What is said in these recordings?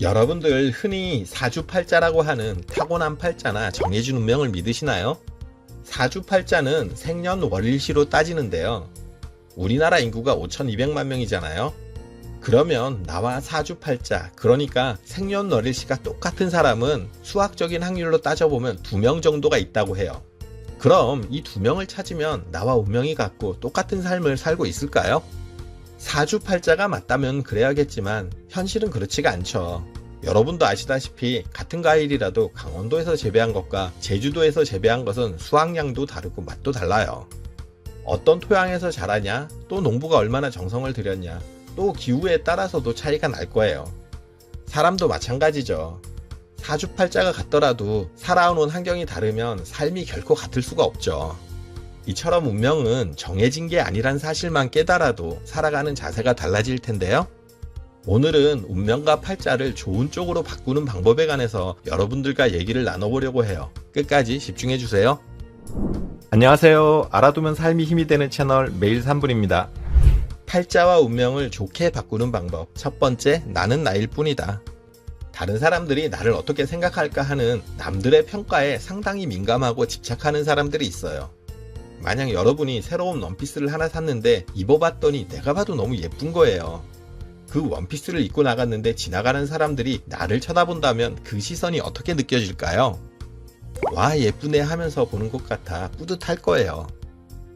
여러분들 흔히 사주팔자라고 하는 타고난 팔자나 정해진 운명을 믿으시나요? 사주팔자는 생년월일시로 따지는데요. 우리나라 인구가 5,200만 명이잖아요. 그러면 나와 사주팔자, 그러니까 생년월일시가 똑같은 사람은 수학적인 확률로 따져보면 2명 정도가 있다고 해요. 그럼 이 2명을 찾으면 나와 운명이 같고 똑같은 삶을 살고 있을까요? 사주팔자가 맞다면 그래야겠지만 현실은 그렇지가 않죠. 여러분도 아시다시피 같은 과일이라도 강원도에서 재배한 것과 제주도에서 재배한 것은 수확량도 다르고 맛도 달라요. 어떤 토양에서 자라냐, 또 농부가 얼마나 정성을 들였냐, 또 기후에 따라서도 차이가 날 거예요. 사람도 마찬가지죠. 사주팔자가 같더라도 살아온 환경이 다르면 삶이 결코 같을 수가 없죠. 이처럼 운명은 정해진 게 아니란 사실만 깨달아도 살아가는 자세가 달라질 텐데요. 오늘은 운명과 팔자를 좋은 쪽으로 바꾸는 방법에 관해서 여러분들과 얘기를 나눠보려고 해요. 끝까지 집중해주세요. 안녕하세요. 알아두면 삶이 힘이 되는 채널 매일 3분입니다. 팔자와 운명을 좋게 바꾸는 방법. 첫 번째, 나는 나일 뿐이다. 다른 사람들이 나를 어떻게 생각할까 하는 남들의 평가에 상당히 민감하고 집착하는 사람들이 있어요. 만약 여러분이 새로운 원피스를 하나 샀는데 입어봤더니 내가 봐도 너무 예쁜 거예요. 그 원피스를 입고 나갔는데 지나가는 사람들이 나를 쳐다본다면 그 시선이 어떻게 느껴질까요? 와, 예쁘네 하면서 보는 것 같아 뿌듯할 거예요.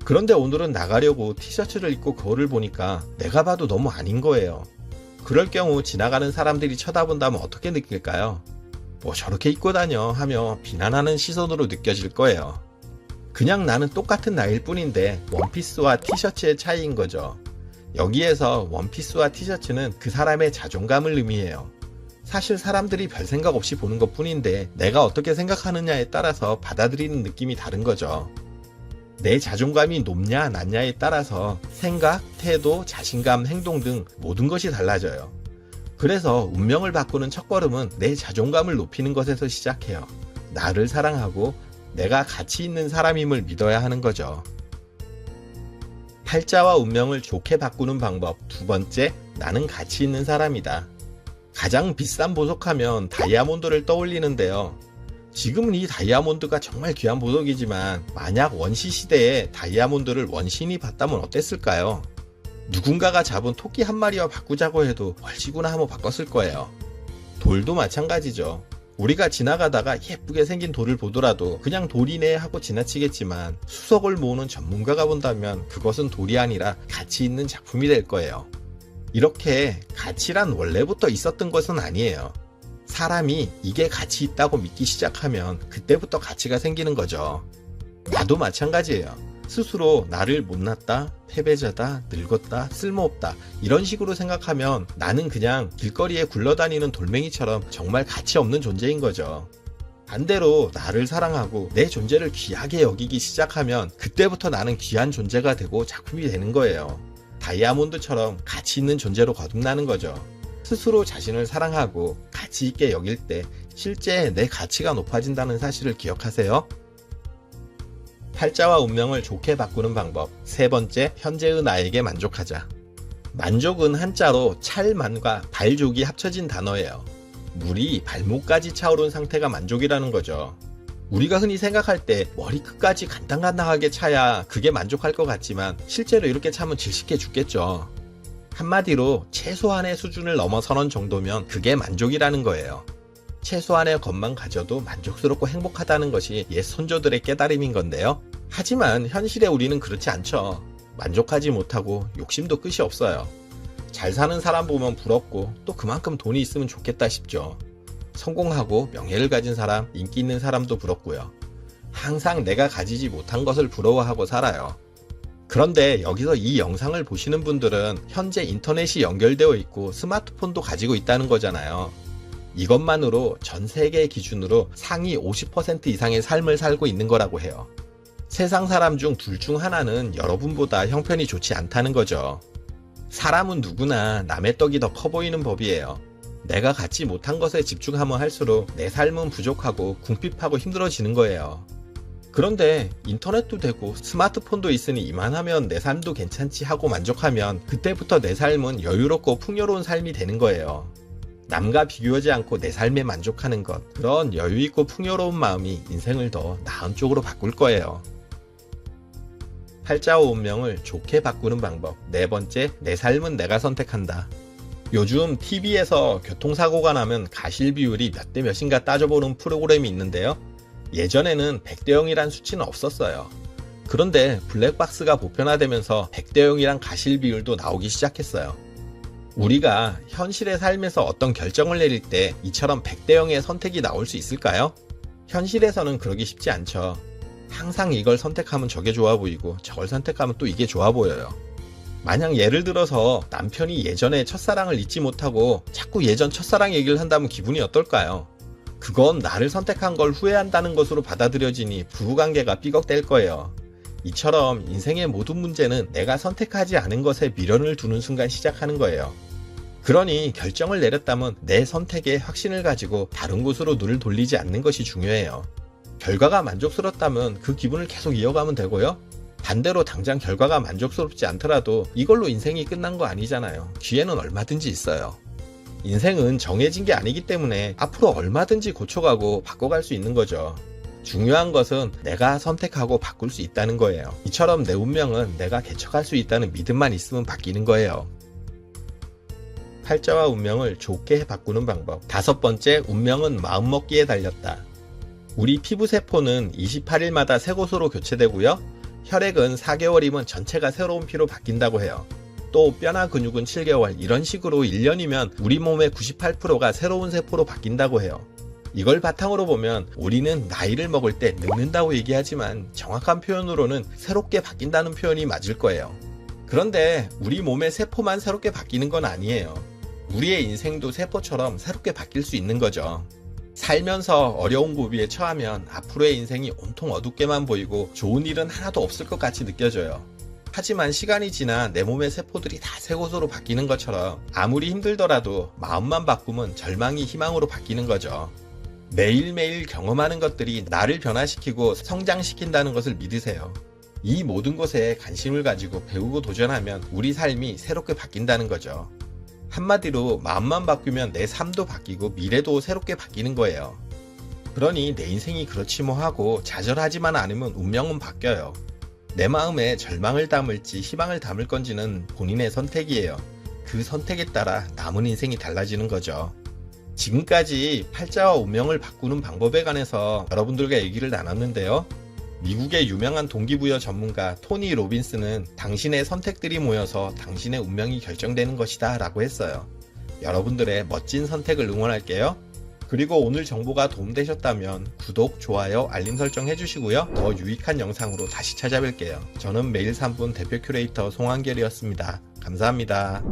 그런데 오늘은 나가려고 티셔츠를 입고 거울을 보니까 내가 봐도 너무 아닌 거예요. 그럴 경우 지나가는 사람들이 쳐다본다면 어떻게 느낄까요? 뭐 저렇게 입고 다녀 하며 비난하는 시선으로 느껴질 거예요. 그냥 나는 똑같은 나일 뿐인데 원피스와 티셔츠의 차이인 거죠. 여기에서 원피스와 티셔츠는 그 사람의 자존감을 의미해요. 사실 사람들이 별 생각 없이 보는 것 뿐인데 내가 어떻게 생각하느냐에 따라서 받아들이는 느낌이 다른 거죠. 내 자존감이 높냐 낮냐에 따라서 생각, 태도, 자신감, 행동 등 모든 것이 달라져요. 그래서 운명을 바꾸는 첫걸음은 내 자존감을 높이는 것에서 시작해요. 나를 사랑하고 내가 가치 있는 사람임을 믿어야 하는 거죠. 팔자와 운명을 좋게 바꾸는 방법. 두 번째, 나는 가치 있는 사람이다. 가장 비싼 보석하면 다이아몬드를 떠올리는데요. 지금은 이 다이아몬드가 정말 귀한 보석이지만 만약 원시 시대에 다이아몬드를 원신이 봤다면 어땠을까요? 누군가가 잡은 토끼 한 마리와 바꾸자고 해도 얼씨구나 하며 바꿨을 거예요. 돌도 마찬가지죠. 우리가 지나가다가 예쁘게 생긴 돌을 보더라도 그냥 돌이네 하고 지나치겠지만 수석을 모으는 전문가가 본다면 그것은 돌이 아니라 가치 있는 작품이 될 거예요. 이렇게 가치란 원래부터 있었던 것은 아니에요. 사람이 이게 가치 있다고 믿기 시작하면 그때부터 가치가 생기는 거죠. 나도 마찬가지예요. 스스로 나를 못났다, 패배자다, 늙었다, 쓸모없다 이런 식으로 생각하면 나는 그냥 길거리에 굴러다니는 돌멩이처럼 정말 가치 없는 존재인 거죠. 반대로 나를 사랑하고 내 존재를 귀하게 여기기 시작하면 그때부터 나는 귀한 존재가 되고 작품이 되는 거예요. 다이아몬드처럼 가치 있는 존재로 거듭나는 거죠. 스스로 자신을 사랑하고 가치 있게 여길 때 실제 내 가치가 높아진다는 사실을 기억하세요. 팔자와 운명을 좋게 바꾸는 방법. 세 번째, 현재의 나에게 만족하자. 만족은 한자로 찰만과 발족이 합쳐진 단어예요. 물이 발목까지 차오른 상태가 만족이라는 거죠. 우리가 흔히 생각할 때 머리끝까지 간당간당하게 차야 그게 만족할 것 같지만 실제로 이렇게 차면 질식해 죽겠죠. 한마디로 최소한의 수준을 넘어서는 정도면 그게 만족이라는 거예요. 최소한의 것만 가져도 만족스럽고 행복하다는 것이 옛 선조들의 깨달음인 건데요. 하지만 현실에 우리는 그렇지 않죠. 만족하지 못하고 욕심도 끝이 없어요. 잘 사는 사람 보면 부럽고 또 그만큼 돈이 있으면 좋겠다 싶죠. 성공하고 명예를 가진 사람, 인기 있는 사람도 부럽고요. 항상 내가 가지지 못한 것을 부러워하고 살아요. 그런데 여기서 이 영상을 보시는 분들은 현재 인터넷이 연결되어 있고 스마트폰도 가지고 있다는 거잖아요. 이것만으로 전 세계 기준으로 상위 50% 이상의 삶을 살고 있는 거라고 해요. 세상 사람 중 둘 중 하나는 여러분보다 형편이 좋지 않다는 거죠. 사람은 누구나 남의 떡이 더 커 보이는 법이에요. 내가 갖지 못한 것에 집중하면 할수록 내 삶은 부족하고 궁핍하고 힘들어지는 거예요. 그런데 인터넷도 되고 스마트폰도 있으니 이만하면 내 삶도 괜찮지 하고 만족하면 그때부터 내 삶은 여유롭고 풍요로운 삶이 되는 거예요. 남과 비교하지 않고 내 삶에 만족하는 것, 그런 여유있고 풍요로운 마음이 인생을 더 나은 쪽으로 바꿀 거예요. 팔자와 운명을 좋게 바꾸는 방법. 네 번째, 내 삶은 내가 선택한다. 요즘 TV에서 교통사고가 나면 가실 비율이 몇 대 몇인가 따져보는 프로그램이 있는데요. 예전에는 100대 0이란 수치는 없었어요. 그런데 블랙박스가 보편화되면서 100대 0이란 가실 비율도 나오기 시작했어요. 우리가 현실의 삶에서 어떤 결정을 내릴 때 이처럼 100대 0의 선택이 나올 수 있을까요? 현실에서는 그러기 쉽지 않죠. 항상 이걸 선택하면 저게 좋아 보이고 저걸 선택하면 또 이게 좋아 보여요. 만약 예를 들어서 남편이 예전에 첫사랑을 잊지 못하고 자꾸 예전 첫사랑 얘기를 한다면 기분이 어떨까요? 그건 나를 선택한 걸 후회한다는 것으로 받아들여지니 부부관계가 삐걱댈 거예요. 이처럼 인생의 모든 문제는 내가 선택하지 않은 것에 미련을 두는 순간 시작하는 거예요. 그러니 결정을 내렸다면 내 선택에 확신을 가지고 다른 곳으로 눈을 돌리지 않는 것이 중요해요. 결과가 만족스럽다면 그 기분을 계속 이어가면 되고요. 반대로 당장 결과가 만족스럽지 않더라도 이걸로 인생이 끝난 거 아니잖아요. 기회는 얼마든지 있어요. 인생은 정해진 게 아니기 때문에 앞으로 얼마든지 고쳐가고 바꿔갈 수 있는 거죠. 중요한 것은 내가 선택하고 바꿀 수 있다는 거예요. 이처럼 내 운명은 내가 개척할 수 있다는 믿음만 있으면 바뀌는 거예요. 팔자와 운명을 좋게 바꾸는 방법. 다섯 번째, 운명은 마음먹기에 달렸다. 우리 피부세포는 28일마다 새 곳으로 교체되고요. 혈액은 4개월이면 전체가 새로운 피로 바뀐다고 해요. 또 뼈나 근육은 7개월, 이런 식으로 1년이면 우리 몸의 98%가 새로운 세포로 바뀐다고 해요. 이걸 바탕으로 보면 우리는 나이를 먹을 때 늙는다고 얘기하지만 정확한 표현으로는 새롭게 바뀐다는 표현이 맞을 거예요. 그런데 우리 몸의 세포만 새롭게 바뀌는 건 아니에요. 우리의 인생도 세포처럼 새롭게 바뀔 수 있는 거죠. 살면서 어려운 고비에 처하면 앞으로의 인생이 온통 어둡게만 보이고 좋은 일은 하나도 없을 것 같이 느껴져요. 하지만 시간이 지나 내 몸의 세포들이 다 새 곳으로 바뀌는 것처럼 아무리 힘들더라도 마음만 바꾸면 절망이 희망으로 바뀌는 거죠. 매일매일 경험하는 것들이 나를 변화시키고 성장시킨다는 것을 믿으세요. 이 모든 것에 관심을 가지고 배우고 도전하면 우리 삶이 새롭게 바뀐다는 거죠. 한마디로 마음만 바뀌면 내 삶도 바뀌고 미래도 새롭게 바뀌는 거예요. 그러니 내 인생이 그렇지 뭐 하고 좌절하지만 않으면 운명은 바뀌어요. 내 마음에 절망을 담을지 희망을 담을 건지는 본인의 선택이에요. 그 선택에 따라 남은 인생이 달라지는 거죠. 지금까지 팔자와 운명을 바꾸는 방법에 관해서 여러분들과 얘기를 나눴는데요. 미국의 유명한 동기부여 전문가 토니 로빈스는 당신의 선택들이 모여서 당신의 운명이 결정되는 것이다 라고 했어요. 여러분들의 멋진 선택을 응원할게요. 그리고 오늘 정보가 도움되셨다면 구독, 좋아요, 알림 설정 해주시고요. 더 유익한 영상으로 다시 찾아뵐게요. 저는 매일 3분 대표 큐레이터 송한결이었습니다. 감사합니다.